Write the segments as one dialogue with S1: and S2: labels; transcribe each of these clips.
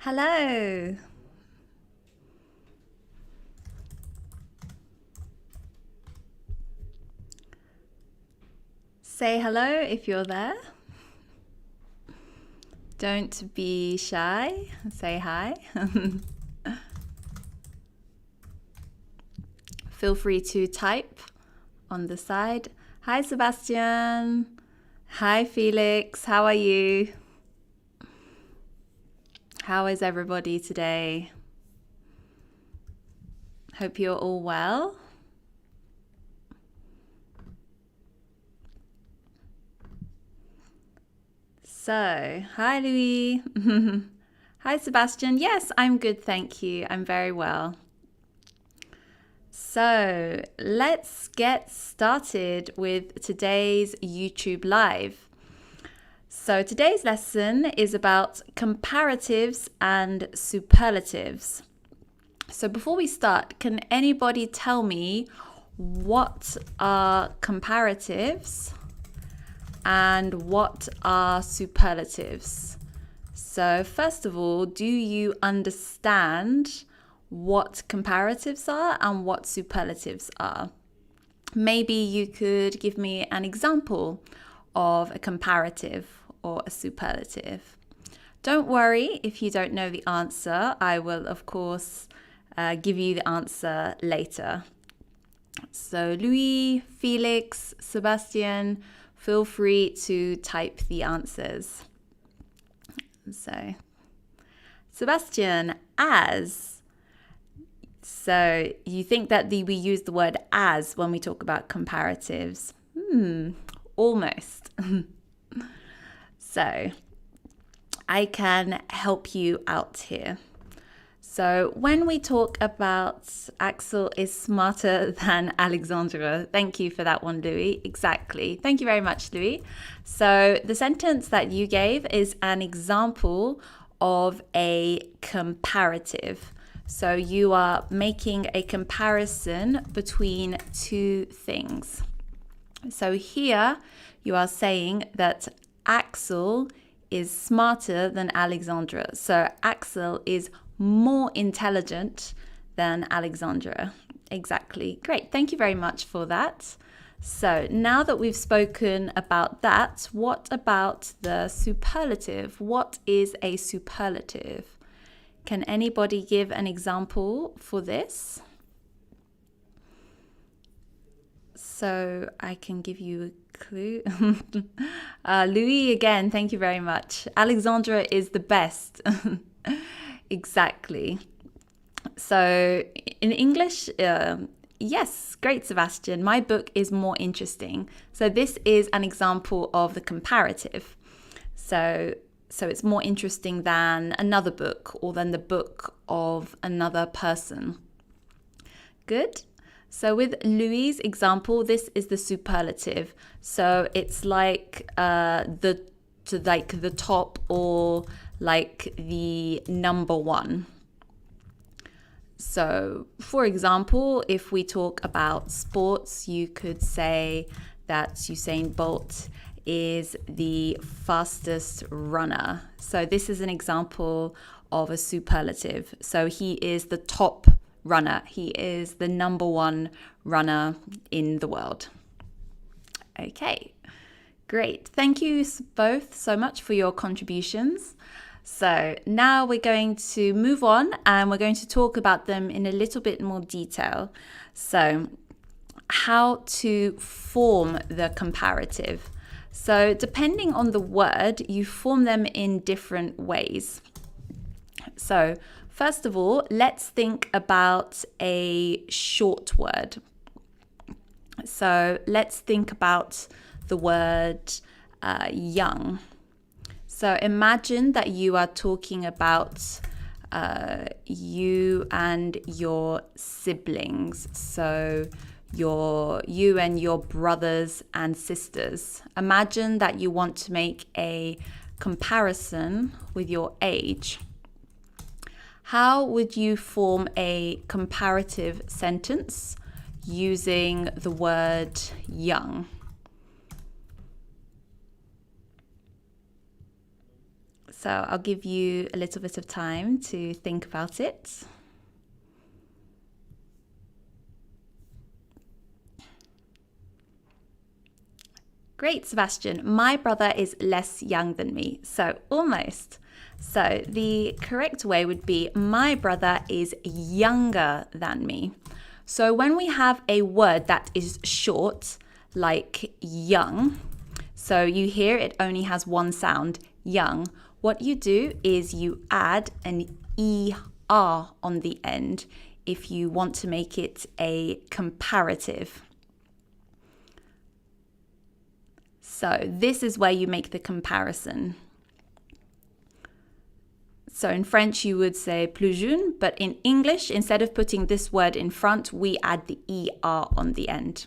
S1: Hello. Say hello if you're there. Don't be shy. Say hi. Feel free to type on the side. Hi, Sebastian. Hi, Felix. How are you? How is everybody today? Hope you're all well. So, hi, Louis. Hi, Sebastian. Yes, I'm good, thank you. I'm very well. So, let's get started with today's YouTube Live. So, today's lesson is about comparatives and superlatives. So, before we start, can anybody tell me what are comparatives and what are superlatives? So, first of all, do you understand what comparatives are and what superlatives are? Maybe you could give me an example of a comparative or a superlative. Don't worry if you don't know the answer. I will, of course, give you the answer later. So, Louis, Felix, Sebastian, feel free to type the answers. So, Sebastian, as. So, you think that we use the word as when we talk about comparatives? Almost. So, I can help you out here. So, when we talk about Axel is smarter than Alexandra, thank you for that one, Louis. Exactly. Thank you very much, Louis. So, the sentence that you gave is an example of a comparative. So, you are making a comparison between two things. So, here you are saying that Axel is smarter than Alexandra. So, Axel is more intelligent than Alexandra. Exactly. Great. Thank you very much for that. So now that we've spoken about that, what about the superlative? What is a superlative? Can anybody give an example for this? So I can give you a clue. Louis, again, thank you very much. Alexandra is the best. Exactly. So in English, yes, great, Sebastian. My book is more interesting. So this is an example of the comparative. So it's more interesting than another book or than the book of another person. Good. So with Louis' example, this is the superlative. So it's like the top or like the number one. So, for example, if we talk about sports, you could say that Usain Bolt is the fastest runner. So this is an example of a superlative. So he is the top runner. He is the number one runner in the world. Okay, great. Thank you both so much for your contributions. So now we're going to move on and we're going to talk about them in a little bit more detail. So how to form the comparative. So depending on the word, you form them in different ways. So first of all, let's think about a short word. So let's think about the word young. So imagine that you are talking about you and your siblings. So you and your brothers and sisters. Imagine that you want to make a comparison with your age. How would you form a comparative sentence using the word young? So I'll give you a little bit of time to think about it. Great, Sebastian. My brother is less young than me. So almost. So the correct way would be my brother is younger than me. So when we have a word that is short, like young, so you hear it only has one sound, young. What you do is you add an ER on the end if you want to make it a comparative. So this is where you make the comparison. So in French, you would say plus jeune, but in English, instead of putting this word in front, we add the ER on the end.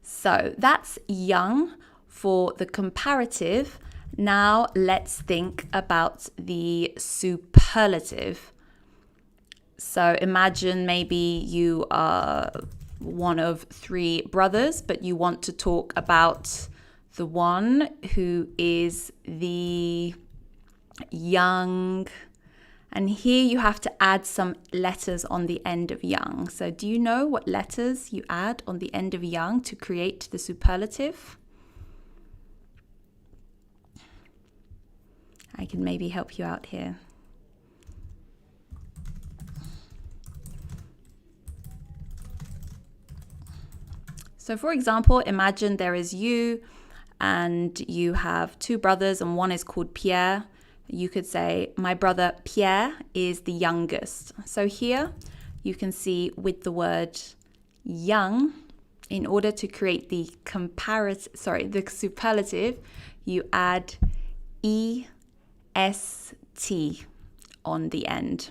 S1: So that's young for the comparative. Now let's think about the superlative. So imagine maybe you are one of 3 brothers, but you want to talk about the one who is the young, and here you have to add some letters on the end of young. So do you know what letters you add on the end of young to create the superlative? I can maybe help you out here. So for example, imagine there is you and you have 2 brothers and one is called Pierre. You could say, my brother Pierre is the youngest. So here you can see with the word young, in order to create the the superlative, you add EST on the end.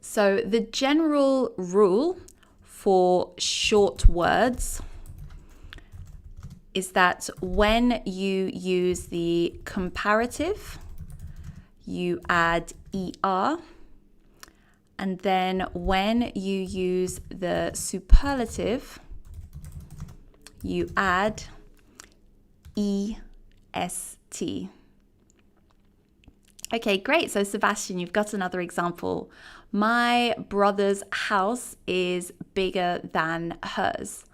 S1: So the general rule for short words is that when you use the comparative, you add ER, and then when you use the superlative, you add EST. Okay, great. So Sebastian, you've got another example. My brother's house is bigger than hers.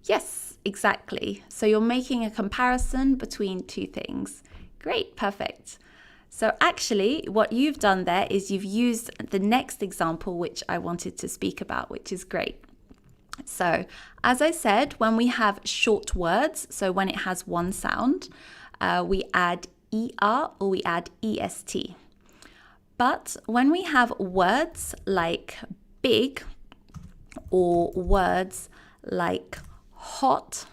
S1: Yes, exactly. So you're making a comparison between 2 things. Great, perfect. So actually, what you've done there is you've used the next example, which I wanted to speak about, which is great. So as I said, when we have short words, so when it has one sound, we add ER or we add EST. But when we have words like big or words like hot,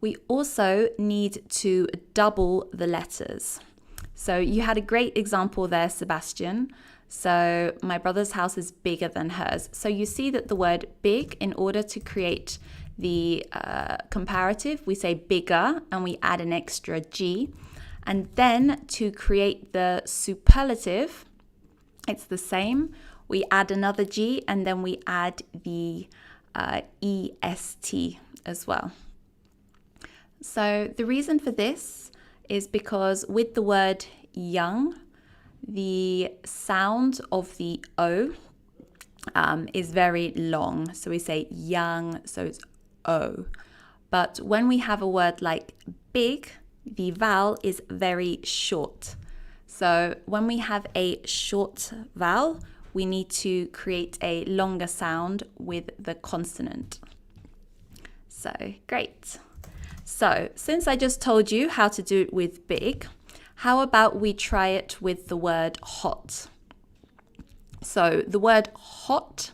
S1: we also need to double the letters. So you had a great example there, Sebastian. So my brother's house is bigger than hers. So you see that the word big, in order to create the comparative, we say bigger and we add an extra G. And then to create the superlative, it's the same. We add another G and then we add the EST as well. So the reason for this is because with the word young, the sound of the O is very long. So we say young, so it's O. But when we have a word like big, the vowel is very short. So when we have a short vowel, we need to create a longer sound with the consonant. So great. So since I just told you how to do it with big, how about we try it with the word hot? So the word hot,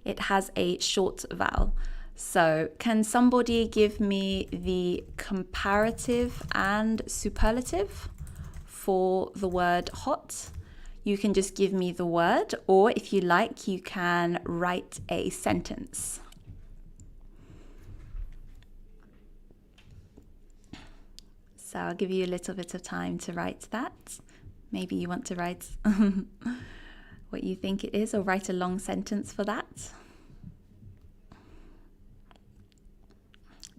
S1: it has a short vowel. So can somebody give me the comparative and superlative for the word hot? You can just give me the word, or if you like, you can write a sentence. So I'll give you a little bit of time to write that. Maybe you want to write what you think it is, or write a long sentence for that.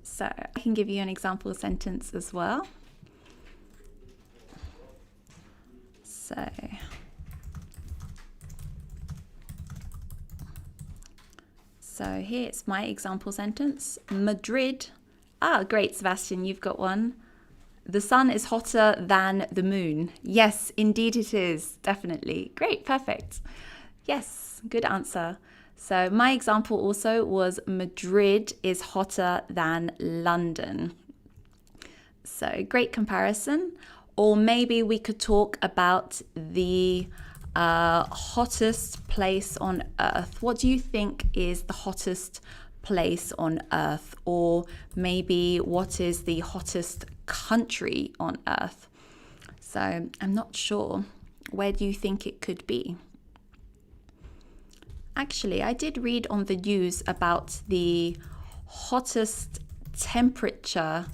S1: So I can give you an example sentence as well. So here's my example sentence. Madrid. Ah, great, Sebastian, you've got one. The sun is hotter than the moon. Yes, indeed it is. Definitely. Great, perfect. Yes, good answer. So my example also was Madrid is hotter than London. So great comparison. Or maybe we could talk about the hottest place on earth. What do you think is the hottest place on earth? Or maybe what is the hottest country on earth? So I'm not sure. Where do you think it could be? Actually, I did read on the news about the hottest temperature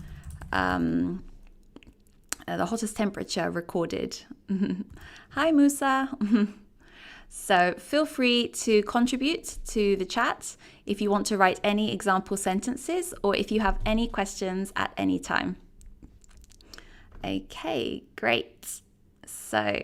S1: recorded. Hi, Musa. So feel free to contribute to the chat if you want to write any example sentences or if you have any questions at any time. Okay, great. So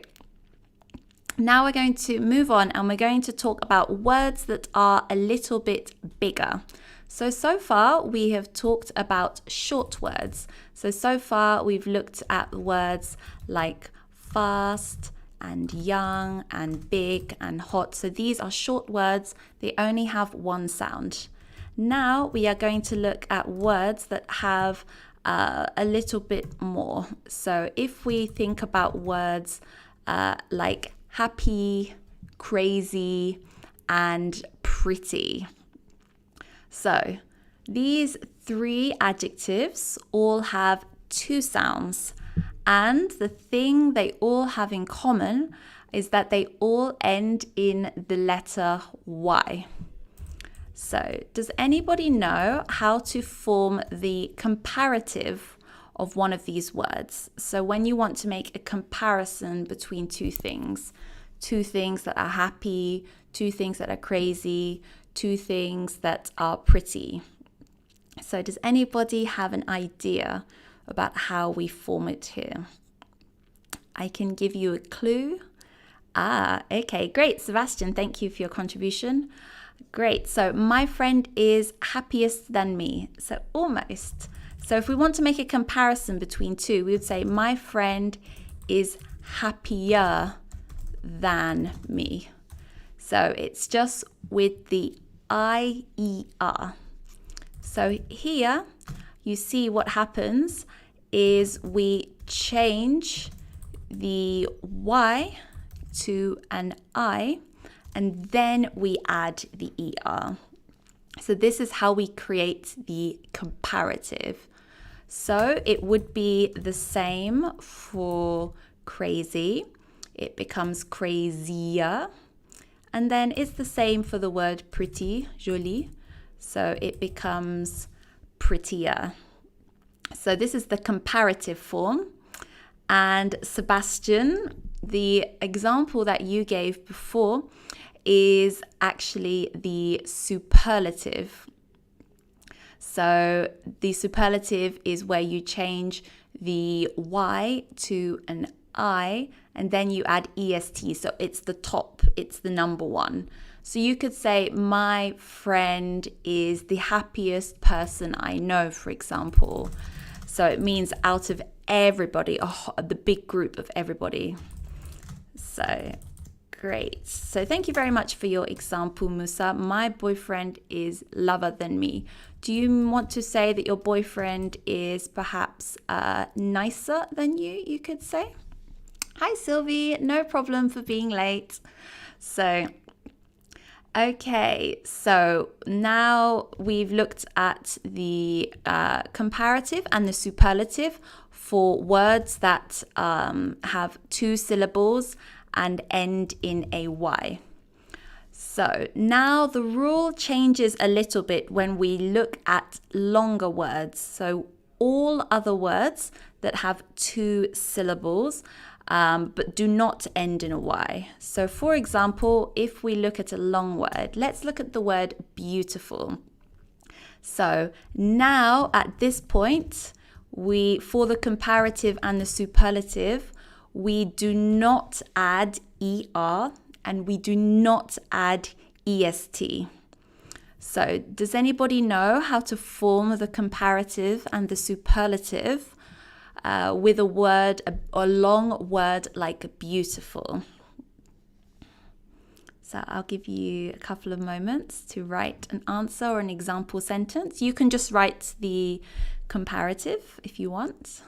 S1: now we're going to move on and we're going to talk about words that are a little bit bigger. So far we have talked about short words. So far we've looked at words like fast and young and big and hot. So these are short words. They only have one sound. Now we are going to look at words that have a little bit more. So if we think about words like happy, crazy, and pretty. So these three adjectives all have two sounds, and the thing they all have in common is that they all end in the letter Y. So does anybody know how to form the comparative of one of these words? So when you want to make a comparison between two things that are happy, two things that are crazy, two things that are pretty. So does anybody have an idea about how we form it here? I can give you a clue. Okay, great. Sebastian, thank you for your contribution. Great. So my friend is happiest than me. So almost. So if we want to make a comparison between two, we would say my friend is happier than me. So it's just with the I-E-R. So here you see what happens is we change the Y to an I and then we add the ER. So this is how we create the comparative. So it would be the same for crazy. It becomes crazier. And then it's the same for the word pretty, jolie. So it becomes prettier. So this is the comparative form. And Sebastian, the example that you gave before is actually the superlative. So the superlative is where you change the Y to an I and then you add EST. So it's the top, it's the number one. So you could say, my friend is the happiest person I know, for example. So it means out of everybody, the big group of everybody. So great. So thank you very much for your example, Musa. My boyfriend is lover than me. Do you want to say that your boyfriend is perhaps nicer than you could say? Hi, Sylvie. No problem for being late. So, okay. So now we've looked at the comparative and the superlative for words that have two syllables and end in a Y. So now the rule changes a little bit when we look at longer words. So all other words that have two syllables but do not end in a Y. So for example, if we look at a long word, let's look at the word beautiful. So now at this point, for the comparative and the superlative, we do not add er and we do not add est. So does anybody know how to form the comparative and the superlative with a word, a long word like beautiful? So I'll give you a couple of moments to write an answer or an example sentence. You can just write the comparative if you want,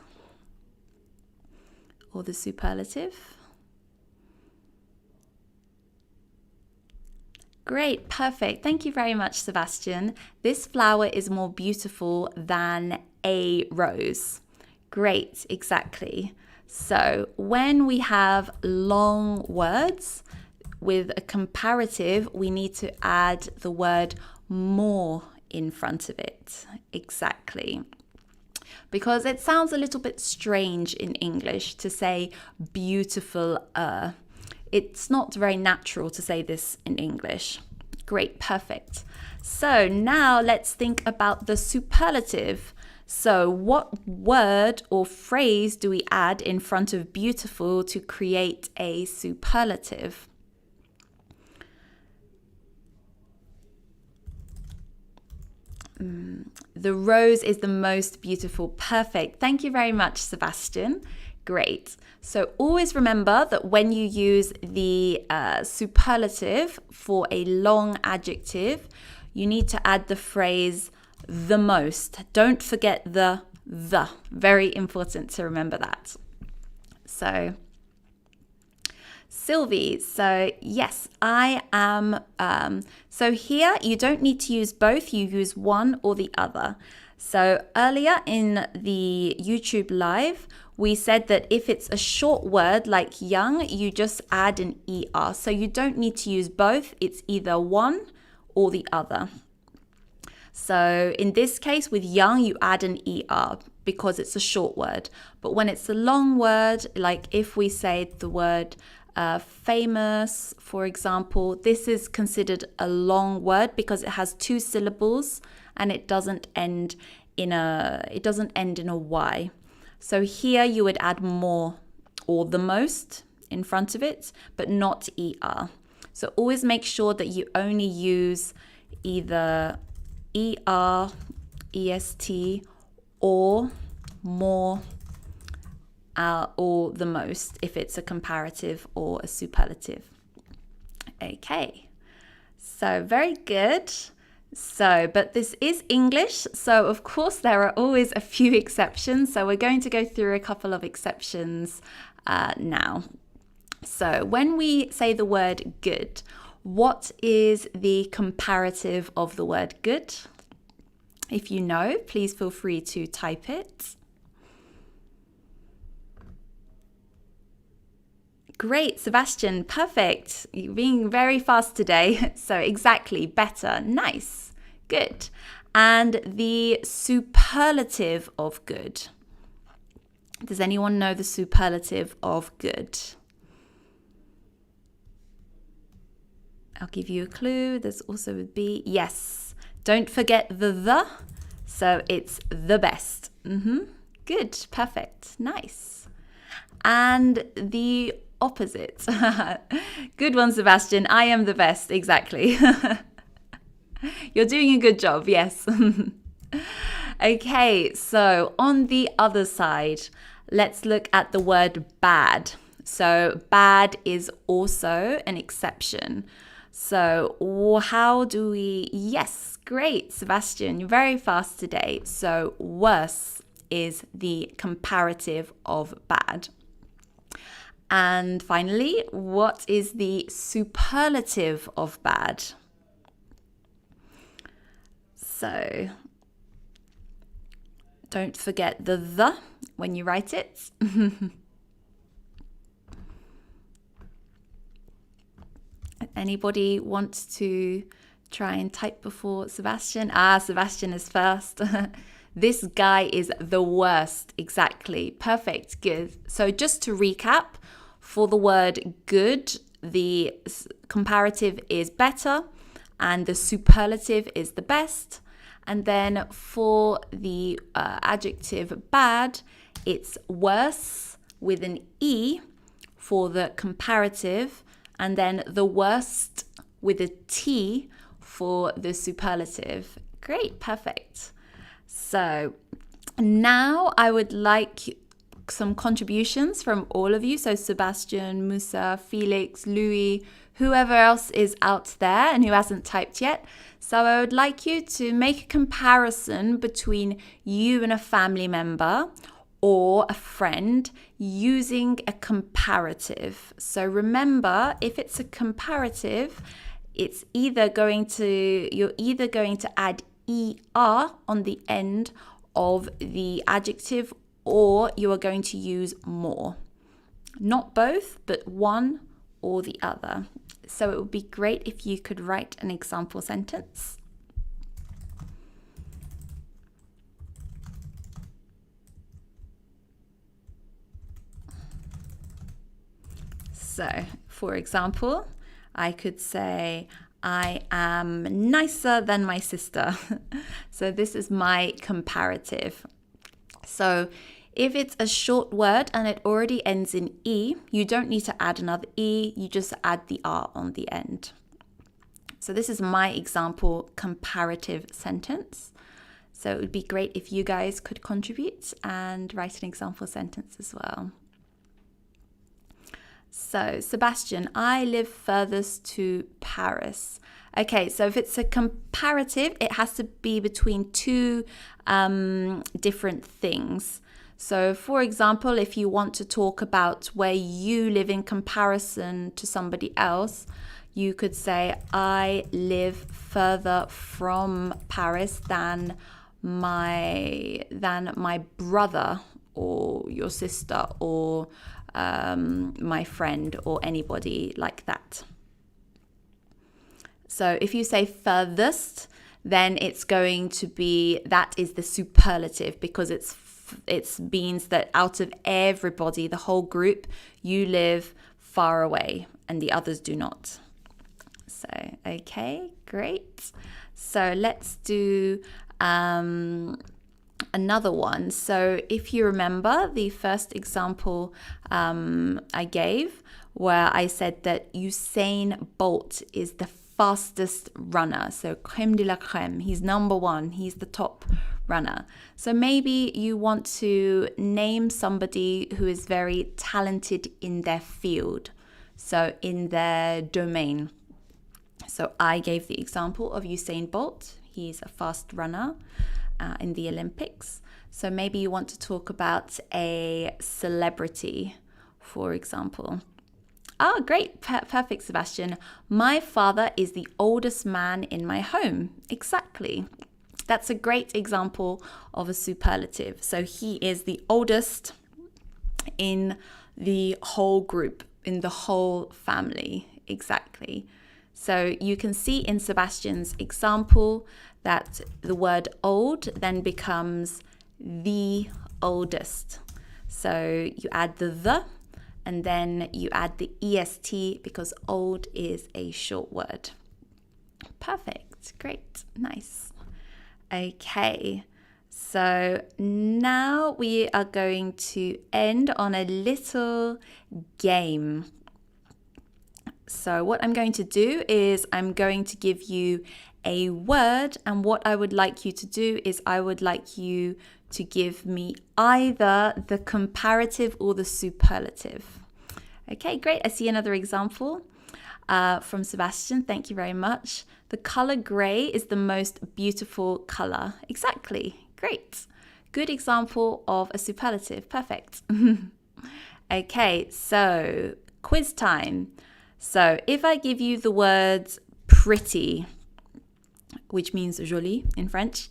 S1: or the superlative. Great, perfect. Thank you very much, Sebastian. This flower is more beautiful than a rose. Great, exactly. So when we have long words with a comparative, we need to add the word more in front of it. Exactly. Because it sounds a little bit strange in English to say beautiful. It's not very natural to say this in English. Great, perfect. So now let's think about the superlative. So what word or phrase do we add in front of beautiful to create a superlative? The rose is the most beautiful. Perfect. Thank you very much, Sebastian. Great. So always remember that when you use the superlative for a long adjective, you need to add the phrase the most. Don't forget the. Very important to remember that. So Sylvie, so yes, I am. So here you don't need to use both, you use one or the other. So earlier in the YouTube live, we said that if it's a short word like young, you just add an ER. So you don't need to use both, it's either one or the other. So in this case with young, you add an ER because it's a short word. But when it's a long word, like if we say the word famous, for example, this is considered a long word because it has two syllables and it doesn't end in a Y. So here you would add more or the most in front of it, but not ER. So always make sure that you only use either ER, EST, or more, or the most if it's a comparative or a superlative. Okay, so very good. So, but this is English, so of course there are always a few exceptions. So we're going to go through a couple of exceptions now. So when we say the word good, what is the comparative of the word good? If you know, please feel free to type it. Great, Sebastian, perfect. You're being very fast today. So exactly, better, nice, good. And the superlative of good. Does anyone know the superlative of good? I'll give you a clue. There's also a B. Yes, don't forget the. So it's the best. Good, perfect, nice. And the opposite. Good one, Sebastian. I am the best. Exactly. You're doing a good job. Yes. Okay, so on the other side, let's look at the word bad. So bad is also an exception. So how do we... Yes, great, Sebastian. You're very fast today. So worse is the comparative of bad. And finally, what is the superlative of bad? So don't forget the when you write it. Anybody want to try and type before Sebastian? Sebastian is first. This guy is the worst. Exactly. Perfect. Good. So just to recap, for the word good, the comparative is better and the superlative is the best. And then for the adjective bad, it's worse with an E. for the comparative, and then the worst with a T for the superlative. Great, perfect. So now I would like some contributions from all of you. So Sebastian, Musa, Felix, Louis, whoever else is out there and who hasn't typed yet. So I would like you to make a comparison between you and a family member or a friend using a comparative. So remember, if it's a comparative, you're either going to add er on the end of the adjective, or you are going to use more. Not both, but one or the other. So it would be great if you could write an example sentence. So, for example, I could say, I am nicer than my sister. So this is my comparative. So if it's a short word and it already ends in E, you don't need to add another E, you just add the R on the end. So this is my example comparative sentence. So it would be great if you guys could contribute and write an example sentence as well. So Sebastian, I live furthest to Paris. Okay, so if it's a comparative, it has to be between two different things. So for example, if you want to talk about where you live in comparison to somebody else, you could say, I live further from Paris than my brother or your sister or my friend or anybody like that. So if you say furthest, then it's going to be, that is the superlative, because it means that out of everybody, the whole group, you live far away and the others do not. So, okay, great. So let's do another one. So if you remember the first example I gave, where I said that Usain Bolt is the fastest runner. So crème de la crème, he's number one, he's the top runner. So maybe you want to name somebody who is very talented in their field, so in their domain. So I gave the example of Usain Bolt. He's a fast runner in the Olympics. So maybe you want to talk about a celebrity, for example. Oh, great. Perfect, Sebastian. My father is the oldest man in my home. Exactly. That's a great example of a superlative. So he is the oldest in the whole group, in the whole family. Exactly. So you can see in Sebastian's example that the word old then becomes the oldest. So you add the and then you add the est because old is a short word. Perfect. Great. Nice. Okay. So now we are going to end on a little game. So what I'm going to do is I'm going to give you a word, and what I would like you to do is I would like you to give me either the comparative or the superlative. Okay, great. I see another example from Sebastian. Thank you very much. The color gray is the most beautiful color. Exactly. Great. Good example of a superlative. Perfect. Okay, so quiz time. So if I give you the words pretty, which means jolie in French,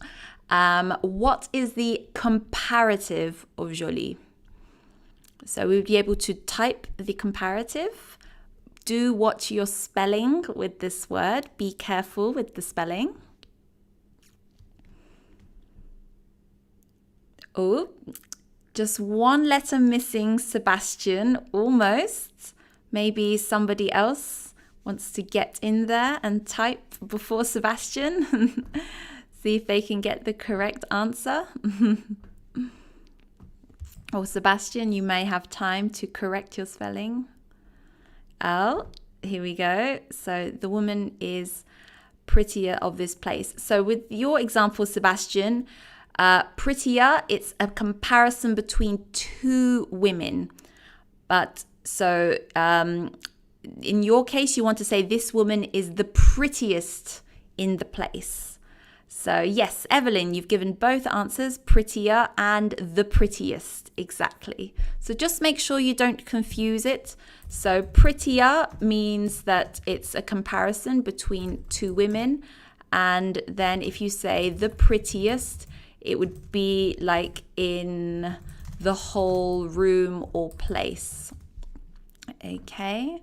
S1: what is the comparative of jolie? So we'll be able to type the comparative. Do watch your spelling with this word. Be careful with the spelling. Oh, just one letter missing, Sebastian, almost. Maybe somebody else wants to get in there and type before Sebastian. See if they can get the correct answer. Or Sebastian, you may have time to correct your spelling. L. Here we go. So the woman is prettier of this place. So with your example, Sebastian, prettier, it's a comparison between two women. But so in your case, you want to say this woman is the prettiest in the place. So yes, Evelyn, you've given both answers, prettier and the prettiest, exactly. So just make sure you don't confuse it. So prettier means that it's a comparison between two women. And then if you say the prettiest, it would be like in the whole room or place. Okay.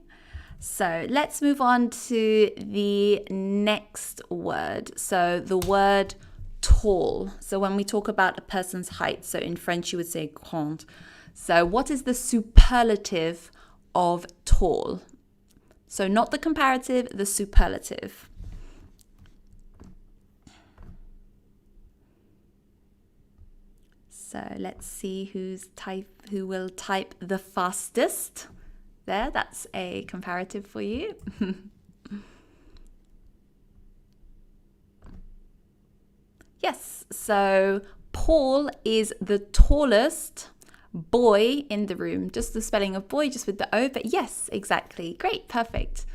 S1: So let's move on to the next word. So the word tall. So when we talk about a person's height, so in French you would say grand. So what is the superlative of tall? So not the comparative, the superlative. So let's see who will type the fastest. There, that's a comparative for you. Yes, so Paul is the tallest boy in the room. Just the spelling of boy, just with the O, but yes, exactly. Great, perfect.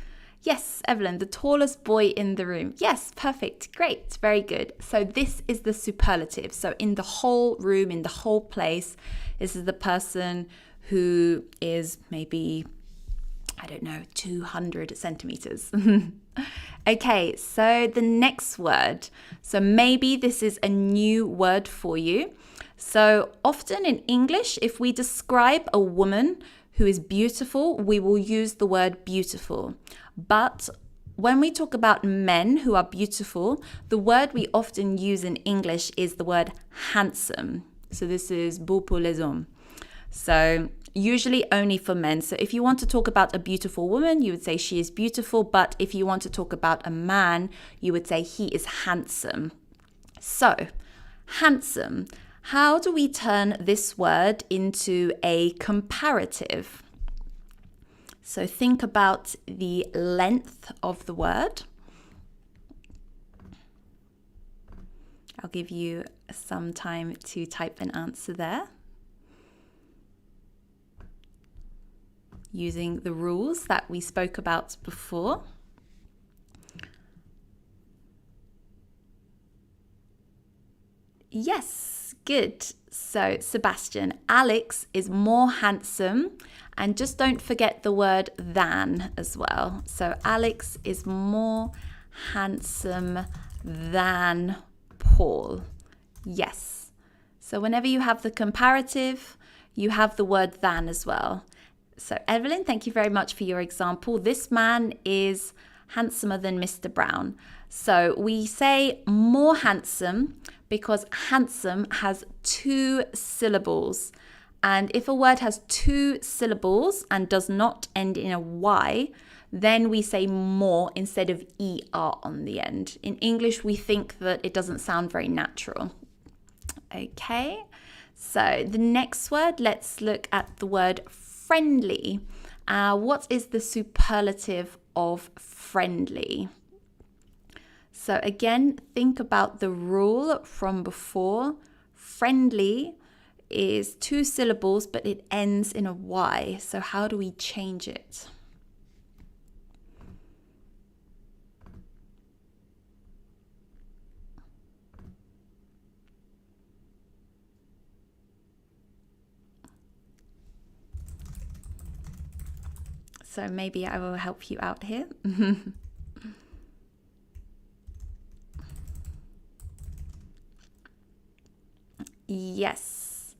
S1: Yes, Evelyn, the tallest boy in the room. Yes, perfect, great, very good. So this is the superlative. So in the whole room, in the whole place, this is the person who is maybe, I don't know, 200 centimeters. Okay, so the next word. So maybe this is a new word for you. So often in English, if we describe a woman who is beautiful, we will use the word beautiful. But when we talk about men who are beautiful, the word we often use in English is the word handsome. So this is beau pour les hommes. So usually only for men. So if you want to talk about a beautiful woman, you would say she is beautiful. But if you want to talk about a man, you would say he is handsome. So, handsome. How do we turn this word into a comparative? So think about the length of the word. I'll give you some time to type an answer there, using the rules that we spoke about before. Yes, good. So, Sebastian, Alex is more handsome. And just don't forget the word than as well. So, Alex is more handsome than Paul. Yes. So, whenever you have the comparative, you have the word than as well. So, Evelyn, thank you very much for your example. This man is handsomer than Mr. Brown. So, we say more handsome because handsome has 2 syllables. And if a word has 2 syllables and does not end in a Y, then we say more instead of ER on the end. In English, we think that it doesn't sound very natural. Okay, so the next word, let's look at the word friendly. What is the superlative of friendly? So again, think about the rule from before. Friendly is 2 syllables, but it ends in a Y. So how do we change it? So maybe I will help you out here. Yes.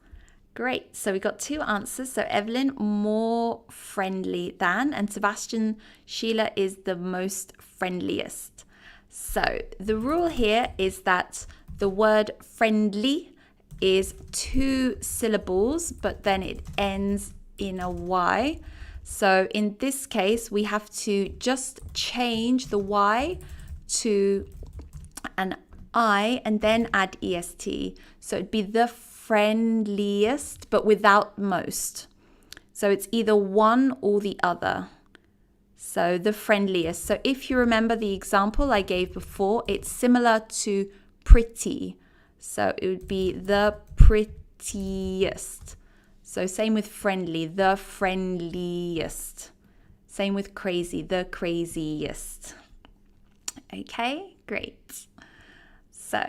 S1: Great. So we got 2 answers. So Evelyn, more friendly than, and Sebastian, Sheila is the most friendliest. So the rule here is that the word friendly is 2 syllables, but then it ends in a Y. So in this case, we have to just change the Y to an I and then add EST. So it'd be the friendliest, but without most. So it's either one or the other. So the friendliest. So if you remember the example I gave before, it's similar to pretty. So it would be the prettiest. So same with friendly, the friendliest. Same with crazy, the craziest. Okay, great. So,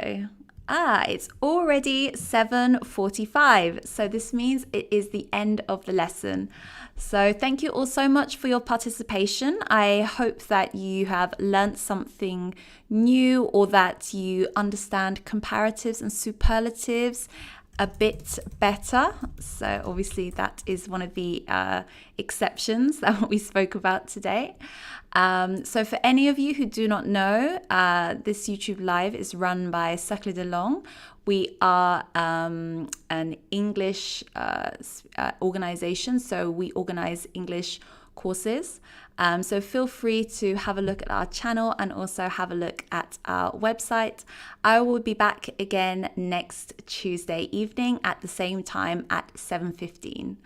S1: it's already 7:45. So this means it is the end of the lesson. So thank you all so much for your participation. I hope that you have learnt something new or that you understand comparatives and superlatives a bit better. So obviously that is one of the exceptions that we spoke about today. So for any of you who do not know, this YouTube Live is run by Cercle de Langues. We are an English organization, so we organize English courses. So feel free to have a look at our channel and also have a look at our website. I will be back again next Tuesday evening at the same time at 7:15.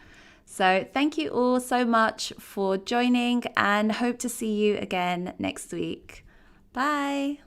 S1: So thank you all so much for joining and hope to see you again next week. Bye.